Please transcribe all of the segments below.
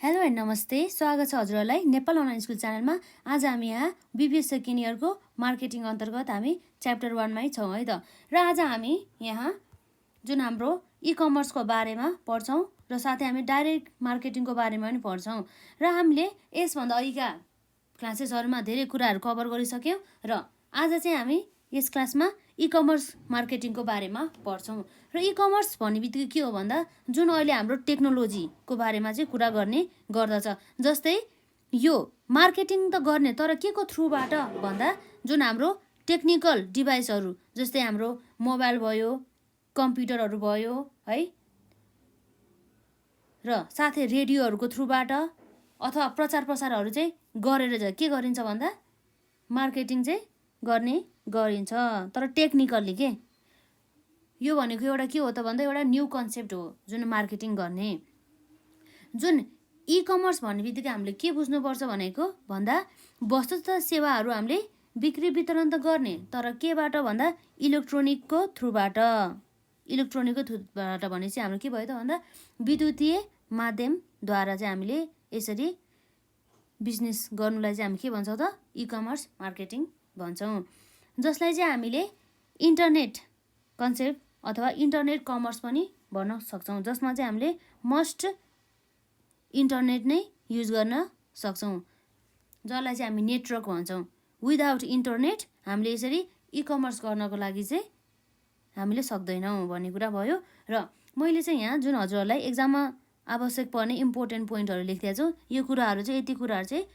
Hello and नमस्ते, स्वागत छ हजुरहरूलाई नेपाल अनलाइन स्कुल च्यानलमा। आज हामी यहाँ बिबिएस सेकेन्ड इयरको मार्केटिङ अन्तर्गत हामी च्याप्टर 1मै छौँ है त। र आज हामी यहाँ जुन हाम्रो इ कमर्सको बारेमा पढ्छौँ र साथै हामी डाइरेक्ट मार्केटिङको बारेमा पनि पढ्छौँ। र हामीले यसभन्दा अघिका क्लासेसहरूमा धेरै कुराहरू कभर गरिसक्यौँ र आज चाहिँ हामी यस क्लासमा इ कमर्स मार्केटिङको बारेमा पढ्छौँ। र इ कमर्स भन्ने बित्तिकै के हो भन्दा जुन अहिले हाम्रो टेक्नोलोजीको बारेमा चाहिँ कुरा गर्ने गर्दछ। जस्तै यो मार्केटिङ त गर्ने तर के को थ्रुबाट भन्दा जुन हाम्रो टेक्निकल डिभाइसहरू जस्तै हाम्रो मोबाइल भयो, कम्प्युटरहरू भयो है, र साथै रेडियोहरूको थ्रुबाट अथवा प्रचार प्रसारहरू चाहिँ गरेर के गरिन्छ भन्दा मार्केटिङ चाहिँ गर्ने गरिन्छ। तर टेक्निकल्ली के यो भनेको एउटा के हो त भन्दा एउटा न्यू कन्सेप्ट हो जुन मार्केटिङ गर्ने। जुन इ कमर्स भन्ने बित्तिकै हामीले के बुझ्नुपर्छ भनेको भन्दा वस्तु तथा सेवाहरू हामीले बिक्री वितरण त गर्ने तर केबाट भन्दा इलेक्ट्रोनिकको थ्रुबाट भनेपछि हाम्रो के भयो त भन्दा विद्युतीय माध्यमद्वारा चाहिँ हामीले यसरी बिजनेस गर्नुलाई चाहिँ हामी के भन्छौँ त इ कमर्स मार्केटिङ भन्छौँ। जसलाई चाहिँ हामीले इन्टरनेट कन्सेप्ट अथवा इन्टरनेट कमर्स पनि भन्न सक्छौँ, जसमा चाहिँ हामीले मस्ट इन्टरनेट नै युज गर्न सक्छौँ, जसलाई चाहिँ हामी नेटवर्क भन्छौँ। विदाउट इन्टरनेट हामीले यसरी इ कमर्स गर्नको लागि चाहिँ हामीले सक्दैनौँ भन्ने कुरा भयो। र मैले चाहिँ यहाँ जुन हजुरहरूलाई एक्जाममा आवश्यक पर्ने इम्पोर्टेन्ट पोइन्टहरू लेखिदिएको छु, यो कुराहरू चाहिँ यति कुराहरू चाहिँ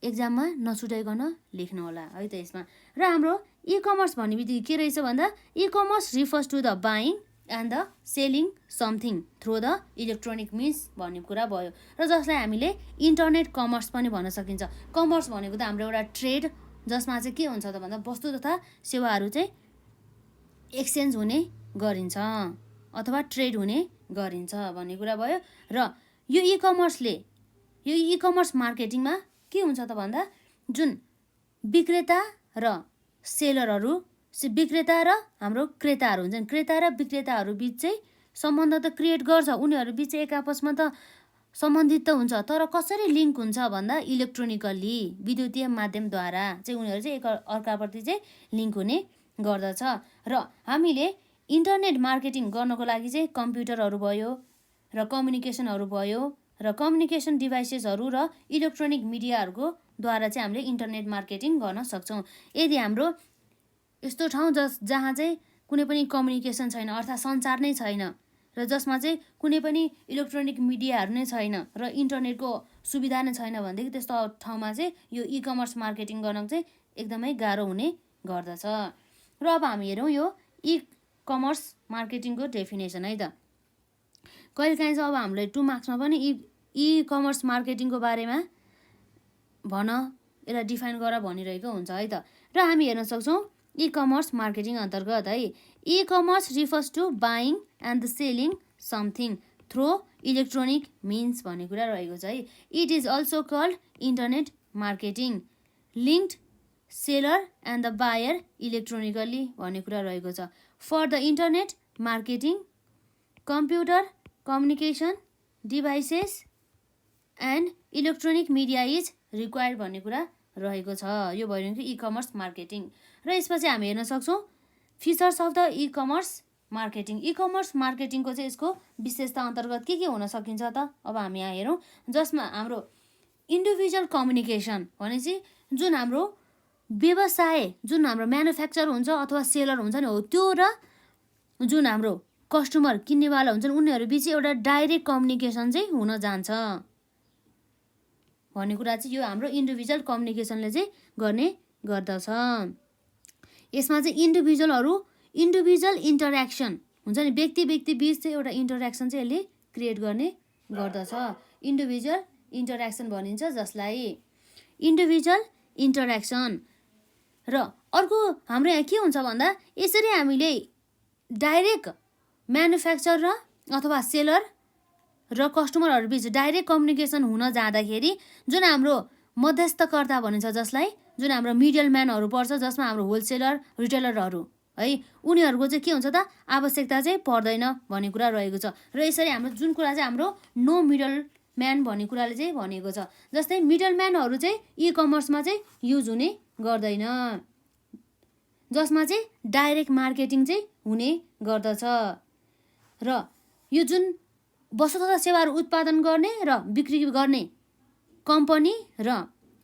एक्जाममा नछुटाइकन लेख्नु होला है त यसमा। र हाम्रो इ कमर्स भन्ने बित्तिकै के रहेछ भन्दा e commerce refers to the buying and the selling something through the electronic means भन्ने कुरा भयो। र जसलाई हामीले इन्टरनेट कमर्स पनि भन्न सकिन्छ। कमर्स भनेको त हाम्रो एउटा ट्रेड, जसमा चाहिँ के हुन्छ त भन्दा वस्तु तथा सेवाहरू चाहिँ एक्सचेन्ज हुने गरिन्छ अथवा ट्रेड हुने गरिन्छ भन्ने कुरा भयो। र यो इ कमर्स मार्केटिङमा के हुन्छ त भन्दा जुन विक्रेता र सेलरहरू, विक्रेता र हाम्रो क्रेताहरू हुन्छन्, क्रेता र विक्रेताहरू बिच चाहिँ सम्बन्ध त क्रिएट गर्छ, उनीहरू बिच एक आपसमा त सम्बन्धित त हुन्छ, तर कसरी लिङ्क हुन्छ भन्दा इलेक्ट्रोनिकल्ली विद्युतीय माध्यमद्वारा चाहिँ उनीहरू चाहिँ एक अर्काप्रति चाहिँ लिङ्क हुने गर्दछ। र हामीले इन्टरनेट मार्केटिङ गर्नको लागि चाहिँ कम्प्युटरहरू भयो र कम्युनिकेसनहरू भयो र कम्युनिकेसन डिभाइसेसहरू र इलेक्ट्रोनिक मिडियाहरूको द्वारा चाहिँ हामीले इन्टरनेट मार्केटिङ गर्न सक्छौँ। यदि हाम्रो यस्तो ठाउँ जहाँ चाहिँ कुनै पनि कम्युनिकेसन छैन अर्थात् सञ्चार नै छैन र जसमा चाहिँ कुनै पनि इलेक्ट्रोनिक मिडियाहरू नै छैन र इन्टरनेटको सुविधा नै छैन भनेदेखि त्यस्तो ठाउँमा चाहिँ यो इ कमर्स मार्केटिङ गर्न चाहिँ एकदमै गाह्रो हुने गर्दछ। र अब हामी हेरौँ यो इ कमर्स मार्केटिङको डेफिनेसन है त। कहिलेकाहीँ चाहिँ अब हामीलाई 2 मार्क्समा पनि इ कमर्स मार्केटिङको बारेमा भन यसलाई डिफाइन गर भनिरहेको हुन्छ है त। र हामी हेर्न सक्छौँ इ कमर्स मार्केटिङ अन्तर्गत है, e commerce refers to buying and the selling something through electronic means भन्ने कुरा रहेको छ है। It is also called internet marketing linked seller and the buyer electronically भन्ने कुरा रहेको छ। For the internet marketing computer communication devices and electronic media is required भन्ने कुरा रहेको छ। यो भयो कि इ कमर्स मार्केटिङ। र यसपछि हामी हेर्न सक्छौँ features of the e commerce marketing. E commerce मार्केटिङको चाहिँ यसको विशेषता अन्तर्गत के हुन सकिन्छ त अब हामी यहाँ हेरौँ, जसमा हाम्रो इन्डिभिजुअल कम्युनिकेसन भनेपछि जुन हाम्रो व्यवसाय जुन हाम्रो म्यानुफ्याक्चर हुन्छ अथवा सेलर हुन्छ नि हो, त्यो र जुन हाम्रो कस्टमर किन्नेवाला हुन्छन् उनीहरू बिच एउटा डाइरेक्ट कम्युनिकेसन चाहिँ हुन जान्छ भन्ने कुरा चाहिँ यो हाम्रो इन्डिभिजुअल कम्युनिकेसनले चाहिँ गर्ने गर्दछ। यसमा चाहिँ इन्डिभिजुअल इन्टरेक्सन हुन्छ नि, व्यक्ति बिच चाहिँ एउटा इन्टरेक्सन चाहिँ यसले क्रिएट गर्ने गर्दछ। इन्डिभिजुअल इन्टरेक्सन भनिन्छ जसलाई इन्डिभिजुअल इन्टरेक्सन। र अर्को हाम्रो यहाँ के हुन्छ भन्दा यसरी हामीले डाइरेक्ट म्यानुफ्याक्चर र अथवा सेलर र कस्टमरहरू बिच डाइरेक्ट कम्युनिकेसन हुन जाँदाखेरि जुन हाम्रो मध्यस्थकर्ता भनिन्छ, जसलाई जुन हाम्रो मिडल म्यानहरू पर्छ, जसमा हाम्रो होलसेलर रिटेलरहरू है, उनीहरूको चाहिँ के हुन्छ त आवश्यकता चाहिँ पर्दैन भन्ने कुरा रहेको छ। र यसरी हाम्रो जुन कुरा चाहिँ हाम्रो नो मिडल म्यान भन्ने कुराले चाहिँ भनेको छ। जस्तै मिडल म्यानहरू चाहिँ इ कमर्समा चाहिँ युज हुने गर्दैन, जसमा चाहिँ डाइरेक्ट मार्केटिङ चाहिँ हुने गर्दछ। र यो जुन वस्तु तथा सेवाहरू उत्पादन गर्ने र बिक्री गर्ने कम्पनी र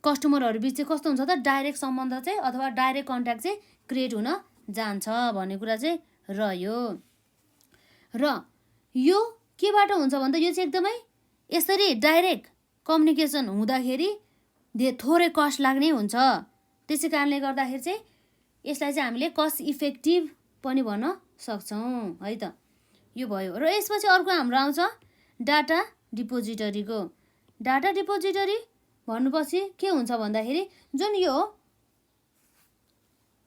कस्टमरहरू बिच चाहिँ कस्तो हुन्छ त, डाइरेक्ट सम्बन्ध चाहिँ अथवा डाइरेक्ट कन्ट्याक्ट चाहिँ क्रिएट हुन जान्छ भन्ने कुरा चाहिँ रह्यो। र यो केबाट हुन्छ भन्दा यो चाहिँ एकदमै यसरी डाइरेक्ट कम्युनिकेसन हुँदाखेरि थोरै कस्ट लाग्ने हुन्छ। त्यसै कारणले गर्दाखेरि चाहिँ यसलाई चाहिँ हामीले कस्ट इफेक्टिभ पनि भन्न सक्छौँ है त। यो भयो। र यसपछि अर्को हाम्रो आउँछ डाटा डिपोजिटरीको। डाटा डिपोजिटरी भन्नुपछि के हुन्छ भन्दाखेरि जुन यो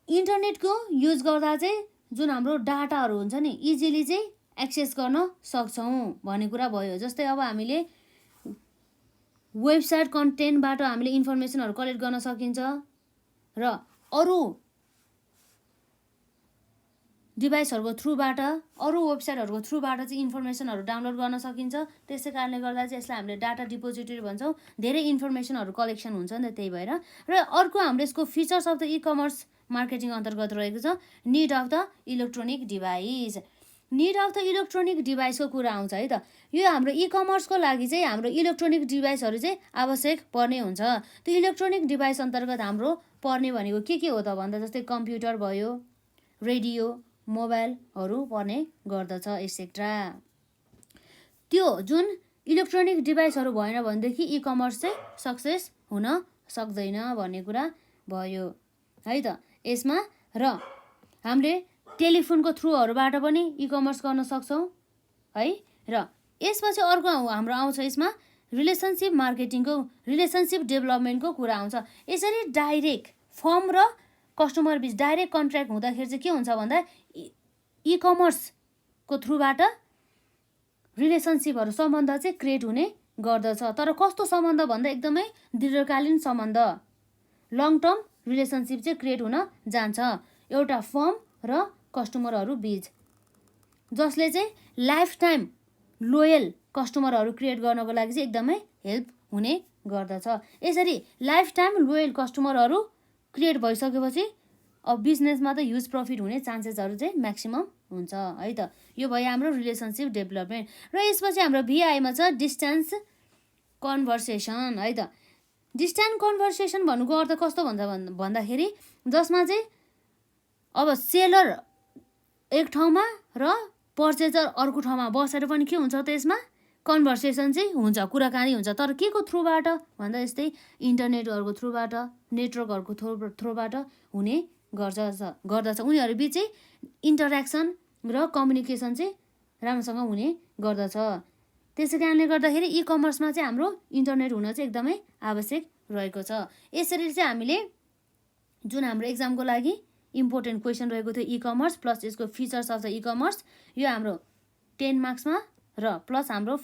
इन्टरनेटको युज गर्दा चाहिँ जुन हाम्रो डाटाहरू हुन्छ नि इजिली चाहिँ एक्सेस गर्न सक्छौँ भन्ने कुरा भयो। जस्तै अब हामीले वेबसाइट कन्टेन्टबाट हामीले इन्फर्मेसनहरू कलेक्ट गर्न सकिन्छ र अरू डिभाइसहरूको थ्रुबाट अरू वेबसाइटहरूको थ्रुबाट चाहिँ इन्फर्मेसनहरू डाउनलोड गर्न सकिन्छ। त्यसै कारणले गर्दा चाहिँ यसलाई हामीले डाटा डिपोजिटरी भन्छौँ। धेरै इन्फर्मेसनहरू कलेक्सन हुन्छ नि त, त्यही भएर। र अर्को हाम्रो यसको features of the e commerce marketing अन्तर्गत रहेको छ need of the electronic device. Need of the electronic डिभाइसको कुरा आउँछ है त। यो हाम्रो इ कमर्सको लागि चाहिँ हाम्रो इलेक्ट्रोनिक डिभाइसहरू चाहिँ आवश्यक पर्ने हुन्छ। त्यो इलेक्ट्रोनिक डिभाइस अन्तर्गत हाम्रो पर्ने भनेको के हो त भन्दा जस्तै कम्प्युटर भयो, रेडियो, मोबाइलहरू पर्ने गर्दछ एक्सेट्रा। त्यो जुन इलेक्ट्रोनिक डिभाइसहरू भएन भनेदेखि इ कमर्स चाहिँ सक्सेस हुन सक्दैन भन्ने कुरा भयो है त यसमा। र हामीले टेलिफोनको थ्रुहरूबाट पनि इ कमर्स गर्न सक्छौँ है। र यसपछि अर्को हाम्रो आउँछ यसमा रिलेसनसिप मार्केटिङको, रिलेसनसिप डेभलपमेन्टको कुरा आउँछ। यसरी डाइरेक्ट फर्म र कस्टमर बिच डाइरेक्ट कन्ट्र्याक्ट हुँदाखेरि चाहिँ के हुन्छ भन्दा इ कमर्सको थ्रुबाट रिलेसनसिपहरू सम्बन्ध चाहिँ क्रिएट हुने गर्दछ। तर कस्तो सम्बन्ध भन्दा एकदमै दीर्घकालीन सम्बन्ध, लङ टर्म रिलेसनसिप चाहिँ क्रिएट हुन जान्छ एउटा फर्म र कस्टमरहरू बिच, जसले चाहिँ लाइफ टाइम लोयल कस्टमरहरू क्रिएट गर्नको लागि चाहिँ एकदमै हेल्प हुने गर्दछ। यसरी लाइफ टाइम लोयल कस्टमरहरू क्रिएट भइसकेपछि अब बिजनेसमा त ह्युज प्रफिट हुने चान्सेसहरू चाहिँ म्याक्सिमम हुन्छ है त। यो भयो हाम्रो रिलेसनसिप डेभलपमेन्ट। र यसपछि हाम्रो भिआईमा छ डिस्टेन्स कन्भर्सेसन है त। डिस्टेन्स कन्भर्सेसन भन्नुको अर्थ कस्तो भन्छ भन्दाखेरि जसमा चाहिँ अब सेलर एक ठाउँमा र पर्चेजर अर्को ठाउँमा बसेर पनि के हुन्छ त यसमा कन्भर्सेसन चाहिँ हुन्छ, कुराकानी हुन्छ। तर के को थ्रुबाट भन्दा यस्तै इन्टरनेटहरूको थ्रुबाट, नेटवर्कहरूको थ्रुबाट हुने गर्दछ। उनीहरू बिच चाहिँ इन्टरेक्सन र कम्युनिकेसन चाहिँ राम्रोसँग हुने गर्दछ। त्यसै कारणले गर्दाखेरि इ कमर्समा चाहिँ हाम्रो इन्टरनेट हुन चाहिँ एकदमै आवश्यक रहेको छ। यसरी चाहिँ हामीले जुन हाम्रो एक्जामको लागि इम्पोर्टेन्ट क्वेसन रहेको थियो इ कमर्स प्लस यसको features of the e commerce, यो हाम्रो 10 मार्क्समा र प्लस हाम्रो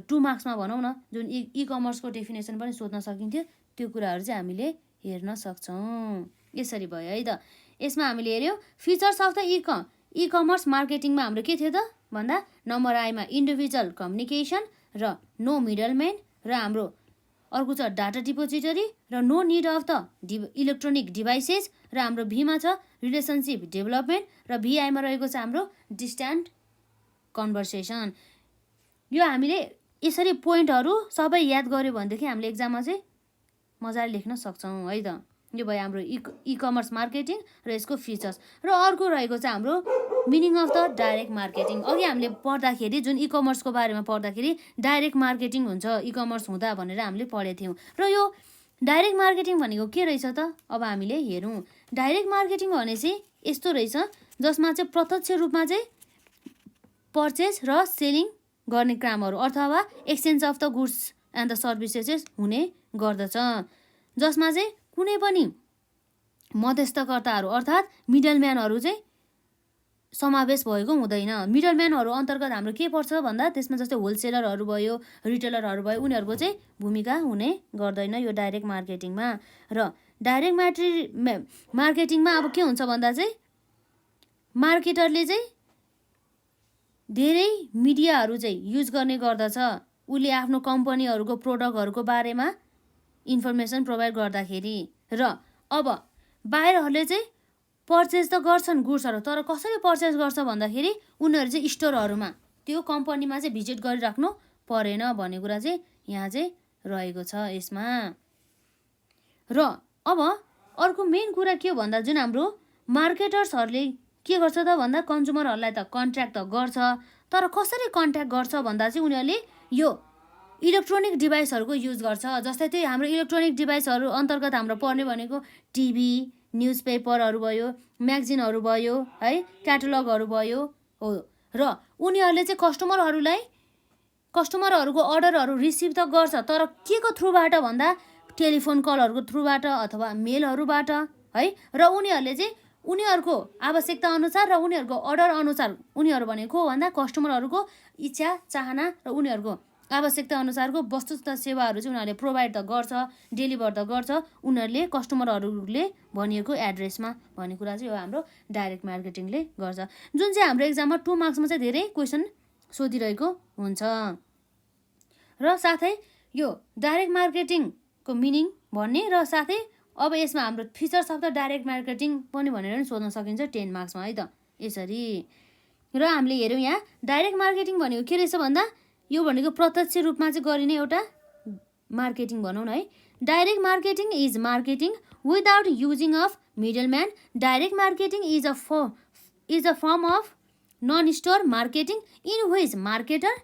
2 मार्क्समा भनौँ न जुन इ कमर्सको डेफिनेसन पनि सोध्न सकिन्थ्यो, त्यो कुराहरू चाहिँ हामीले हेर्न सक्छौँ। यसरी भयो है त। यसमा हामीले हेऱ्यौँ features of the e commerce मार्केटिङमा हाम्रो के थियो त भन्दा नम्बर आईमा इन्डिभिजुअल कम्युनिकेसन र नो मिडलम्यान, र हाम्रो अर्को छ डाटा डिपोजिटरी र no need of the electronic devices, र हाम्रो भीमा छ रिलेसनसिप डेभलपमेन्ट, र भिआईमा रहेको छ हाम्रो डिस्टेन्ट कन्भर्सेसन। यो हामीले यसरी पोइन्टहरू सबै याद गऱ्यो भनेदेखि हामीले एक्जाममा चाहिँ मजाले लेख्न सक्छौँ है त। यो भयो हाम्रो इ कमर्स मार्केटिङ र यसको फिचर्स। र अर्को रहेको चाहिँ हाम्रो meaning of the direct marketing. अघि हामीले पढ्दाखेरि जुन इ कमर्सको बारेमा पढ्दाखेरि डाइरेक्ट मार्केटिङ हुन्छ इ कमर्स हुँदा भनेर हामीले पढेको थियौँ। र यो डाइरेक्ट मार्केटिङ भनेको के रहेछ त अब हामीले हेरौँ। डाइरेक्ट मार्केटिङ भनेपछि यस्तो रहेछ जसमा चाहिँ प्रत्यक्ष रूपमा चाहिँ पर्चेज र सेलिङ गर्ने कामहरू अथवा exchange of the goods and the services हुने गर्दछ, जसमा चाहिँ कुनै पनि मध्यस्थकर्ताहरू अर्थात् मिडलम्यानहरू चाहिँ समावेश भएको हुँदैन। मिडलम्यानहरू अन्तर्गत हाम्रो के पर्छ भन्दा त्यसमा जस्तै होलसेलरहरू भयो, रिटेलरहरू भयो, उनीहरूको चाहिँ भूमिका हुने गर्दैन यो डाइरेक्ट मार्केटिङमा। र डाइरेक्ट मार्केटिङमा अब के हुन्छ भन्दा चाहिँ मार्केटरले चाहिँ धेरै मिडियाहरू चाहिँ युज गर्ने गर्दछ उसले आफ्नो कम्पनीहरूको प्रोडक्टहरूको बारेमा इन्फर्मेसन प्रोभाइड गर्दाखेरि। र अब बाहिरहरूले चाहिँ पर्चेस त गर्छन् गुड्सहरू, तर कसरी पर्चेस गर्छ भन्दाखेरि उनीहरू चाहिँ स्टोरहरूमा त्यो कम्पनीमा चाहिँ भिजिट गरिराख्नु परेन भन्ने कुरा चाहिँ यहाँ चाहिँ रहेको छ यसमा। र अब अर्को मेन कुरा के हो भन्दा जुन हाम्रो मार्केटर्सहरूले के गर्छ त भन्दा कन्ज्युमरहरूलाई त कन्ट्याक्ट त गर्छ, तर कसरी कन्ट्याक्ट गर्छ भन्दा चाहिँ उनीहरूले यो इलेक्ट्रोनिक डिभाइसहरूको युज गर्छ। जस्तै त्यही हाम्रो इलेक्ट्रोनिक डिभाइसहरू अन्तर्गत हाम्रो पर्ने भनेको टिभी, न्युज पेपरहरू भयो, म्यागजिनहरू भयो है, क्याटलगहरू भयो हो। र उनीहरूले चाहिँ कस्टमरहरूको अर्डरहरू रिसिभ त गर्छ, तर के को थ्रुबाट भन्दा टेलिफोन कलहरूको थ्रुबाट अथवा मेलहरूबाट है। र उनीहरूले चाहिँ उनीहरूको आवश्यकता अनुसार र उनीहरूको अर्डर अनुसार, उनीहरू भनेको भन्दा कस्टमरहरूको इच्छा चाहना र उनीहरूको आवश्यकता अनुसारको वस्तु तथा सेवाहरू चाहिँ उनीहरूले प्रोभाइड त गर्छ, डेलिभर त गर्छ उनीहरूले कस्टमरहरूले भनिएको एड्रेसमा भन्ने कुरा चाहिँ यो हाम्रो डाइरेक्ट मार्केटिङले गर्छ। जुन चाहिँ हाम्रो एक्जाममा 2 मार्क्समा चाहिँ धेरै क्वेसन सोधिरहेको हुन्छ। र साथै यो डाइरेक्ट मार्केटिङको मिनिङ भन्ने र साथै अब यसमा हाम्रो features of the direct marketing पनि भनेर पनि सोध्न सकिन्छ 10 मार्क्समा है त यसरी। र हामीले हेऱ्यौँ यहाँ डाइरेक्ट मार्केटिङ भनेको के रहेछ भन्दा यो भनेको प्रत्यक्ष रूपमा चाहिँ गरिने एउटा मार्केटिङ भनौँ न है। Direct marketing is marketing without using of middle man. Direct marketing is a firm of non store marketing in which marketer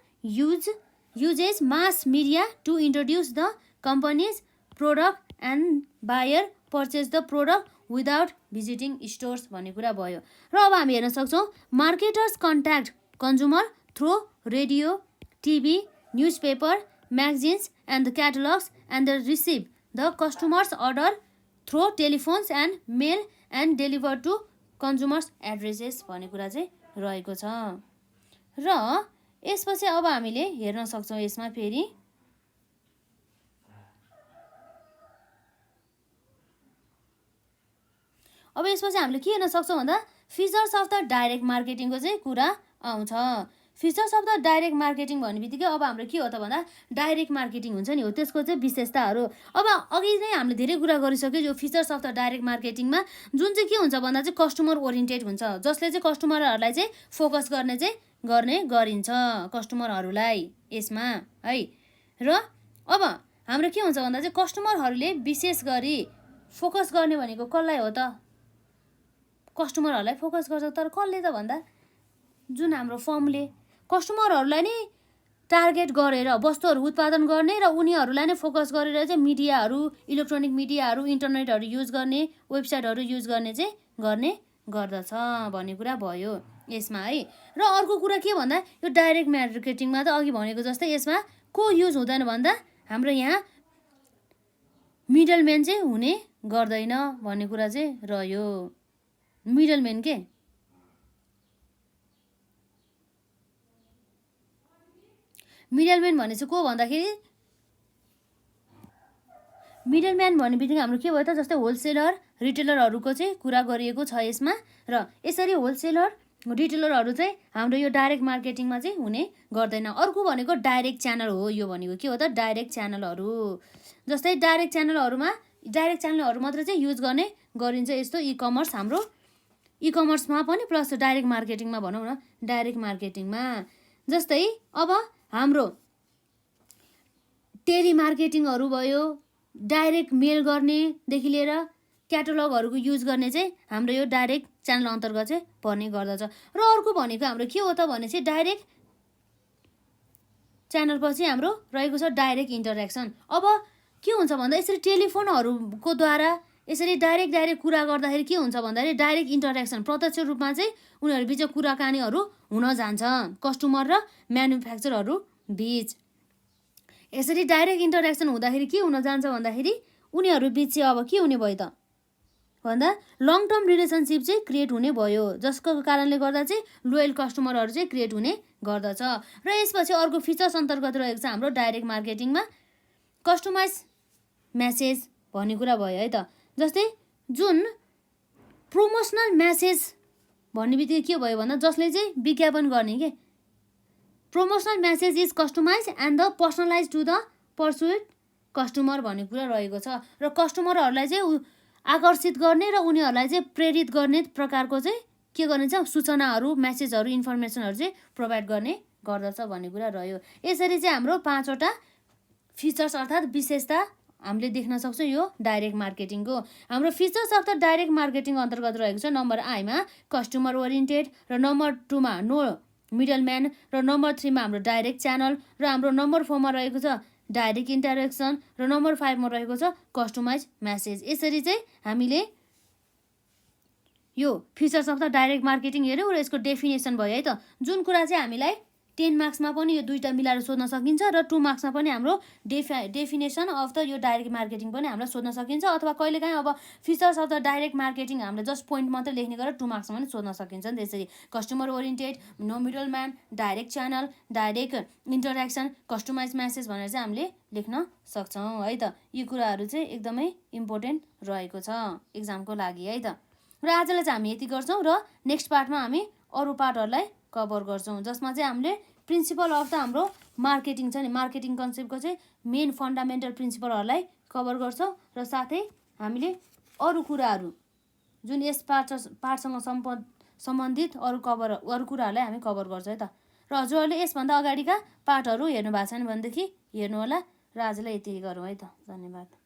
uses mass media to introduce the company's product and buyer purchase the product without visiting stores भन्ने कुरा भयो। र अब हामी हेर्न सक्छौँ marketers contact consumer through radio, TV, newspaper, magazines and the catalogues and the receive the customers order through telephones and mail and deliver to consumers addresses भन्ने कुरा चाहिँ रहेको छ। र यसपछि अब हामीले हेर्न सक्छौँ यसमा फेरि अब यसपछि हामीले के हेर्न सक्छौँ भन्दा फिचर्स अफ द डाइरेक्ट मार्केटिङको चाहिँ कुरा आउँछ। Features of the direct marketing भन्ने बित्तिकै अब हाम्रो के हो त भन्दा डाइरेक्ट मार्केटिङ हुन्छ नि हो त्यसको चाहिँ विशेषताहरू। अब अघि नै हामीले धेरै कुरा गरिसक्यो यो फिचर्स अफ द डाइरेक्ट मार्केटिङमा जुन चाहिँ के हुन्छ भन्दा चाहिँ कस्टमर ओरिएन्टेड हुन्छ, जसले चाहिँ कस्टमरहरूलाई चाहिँ फोकस गर्ने गरिन्छ कस्टमरहरूलाई यसमा है। र अब हाम्रो के हुन्छ भन्दा चाहिँ कस्टमरहरूले विशेष गरी फोकस गर्ने भनेको कसलाई हो त कस्टमरहरूलाई फोकस गर्छ, तर कसले त भन्दा जुन हाम्रो फर्मले कस्टमरहरूलाई नै टार्गेट गरेर वस्तुहरू उत्पादन गर्ने र उनीहरूलाई नै फोकस गरेर चाहिँ मिडियाहरू, इलेक्ट्रोनिक मिडियाहरू, इन्टरनेटहरू युज गर्ने, वेबसाइटहरू युज गर्ने चाहिँ गर्ने गर्दछ भन्ने कुरा भयो यसमा है। र अर्को कुरा के भन्दा यो डाइरेक्ट मार्केटिङमा त अघि भनेको जस्तै यसमा को युज हुँदैन भन्दा हाम्रो यहाँ मिडलम्यान चाहिँ हुने गर्दैन भन्ने कुरा चाहिँ रह्यो। मिडलम्यान के मिडलम्यान भने चाहिँ को भन्दाखेरि मिडलम्यान भन्ने बित्तिकै हाम्रो के भयो त जस्तै होलसेलर रिटेलरहरूको चाहिँ कुरा गरिएको छ यसमा। र यसरी होलसेलर रिटेलरहरू चाहिँ हाम्रो यो डाइरेक्ट मार्केटिङमा चाहिँ हुने गर्दैन। अर्को भनेको डाइरेक्ट च्यानल हो। यो भनेको के हो त डाइरेक्ट च्यानलहरू, जस्तै डाइरेक्ट च्यानलहरू मात्र चाहिँ युज गर्ने गरिन्छ यस्तो इकमर्स हाम्रो इकमर्समा पनि प्लस डाइरेक्ट मार्केटिङमा भनौँ न डाइरेक्ट मार्केटिङमा। जस्तै अब हाम्रो टेलिमार्केटिङहरू भयो, डाइरेक्ट मेल गर्नेदेखि लिएर क्याटलगहरूको युज गर्ने चाहिँ हाम्रो यो डाइरेक्ट च्यानल अन्तर्गत चाहिँ पर्ने गर्दछ। र अर्को भनेको हाम्रो के हो त भने चाहिँ डाइरेक्ट च्यानलपछि हाम्रो रहेको छ डाइरेक्ट इन्टरेक्सन। अब के हुन्छ भन्दा यसरी टेलिफोनहरूको द्वारा यसरी डाइरेक्ट कुरा गर्दाखेरि के हुन्छ भन्दाखेरि डाइरेक्ट इन्टरेक्सन प्रत्यक्ष रूपमा चाहिँ उनीहरू बिच कुराकानीहरू हुन जान्छ कस्टमर र म्यानुफ्याक्चरहरू बिच। यसरी डाइरेक्ट इन्टरेक्सन हुँदाखेरि के हुन जान्छ भन्दाखेरि उनीहरू बिच चाहिँ अब के हुने भयो त भन्दा लङ टर्म रिलेसनसिप चाहिँ क्रिएट हुने भयो, जसको कारणले गर्दा चाहिँ लोयल कस्टमरहरू चाहिँ क्रिएट हुने गर्दछ। र यसपछि अर्को फिचर्स अन्तर्गत रहेको छ हाम्रो डाइरेक्ट मार्केटिङमा कस्टमाइज म्यासेज भन्ने कुरा भयो है त। जस्तै जुन प्रोमोसनल म्यासेज भन्ने बित्तिकै के भयो भन्दा जसले चाहिँ विज्ञापन गर्ने के promotional message is customise and the personalise to the persuade customer भन्ने कुरा रहेको छ र कस्टमरहरूलाई चाहिँ आकर्षित गर्ने र उनीहरूलाई चाहिँ प्रेरित गर्ने प्रकारको चाहिँ के गर्ने छ सूचनाहरू मेसेजहरू इन्फर्मेसनहरू चाहिँ प्रोभाइड गर्ने गर्दछ भन्ने कुरा रह्यो। यसरी चाहिँ हाम्रो 5वटा फिचर्स अर्थात् विशेषता हामीले देख्न सक्छौँ यो डाइरेक्ट मार्केटिङको। हाम्रो features of the direct marketing अन्तर्गत रहेको छ नम्बर आईमा कस्टमर ओरिएन्टेड र नम्बर 2मा नो मिडल म्यान र नम्बर 3मा हाम्रो डाइरेक्ट च्यानल र हाम्रो नम्बर 4मा रहेको छ डाइरेक्ट इन्टरेक्सन र नम्बर 5मा रहेको छ कस्टमाइज मेसेज। यसरी चाहिँ हामीले यो features of the direct marketing हेऱ्यौँ र यसको डेफिनेसन भयो है त, जुन कुरा चाहिँ हामीलाई 10 मार्क्समा पनि यो दुईवटा मिलाएर सोध्न सकिन्छ र 2 मार्क्समा पनि हाम्रो डेफिनेसन अफ द यो डाइरेक्ट मार्केटिङ पनि हामीलाई सोध्न सकिन्छ। अथवा कहिलेकाहीँ अब features of the direct marketing हामीले जस्ट पोइन्ट मात्रै लेख्ने गरेर 2 मार्क्समा पनि सोध्न सकिन्छ नि। त्यसरी customer oriented, no middle man, direct channel, direct interaction, customize message भनेर चाहिँ हामीले लेख्न सक्छौँ है त। यी कुराहरू चाहिँ एकदमै इम्पोर्टेन्ट रहेको छ एक्जामको लागि है त। र आजलाई चाहिँ हामी यति गर्छौँ र नेक्स्ट पार्टमा हामी अरू पार्टहरूलाई कभर गर्छौँ जसमा चाहिँ हामीले प्रिन्सिपल अफ द हाम्रो मार्केटिङ छ नि मार्केटिङ कन्सेप्टको चाहिँ मेन फन्डामेन्टल प्रिन्सिपलहरूलाई कभर गर्छौँ र साथै हामीले अरू कुराहरू जुन यस पार्टसँग सम्बन्धित अरू कुराहरूलाई हामी कभर गर्छौँ है त। र हजुरहरूले यसभन्दा अगाडिका पार्टहरू हेर्नु भएको छैन भनेदेखि हेर्नु होला र आजलाई यति गरौँ है त। धन्यवाद।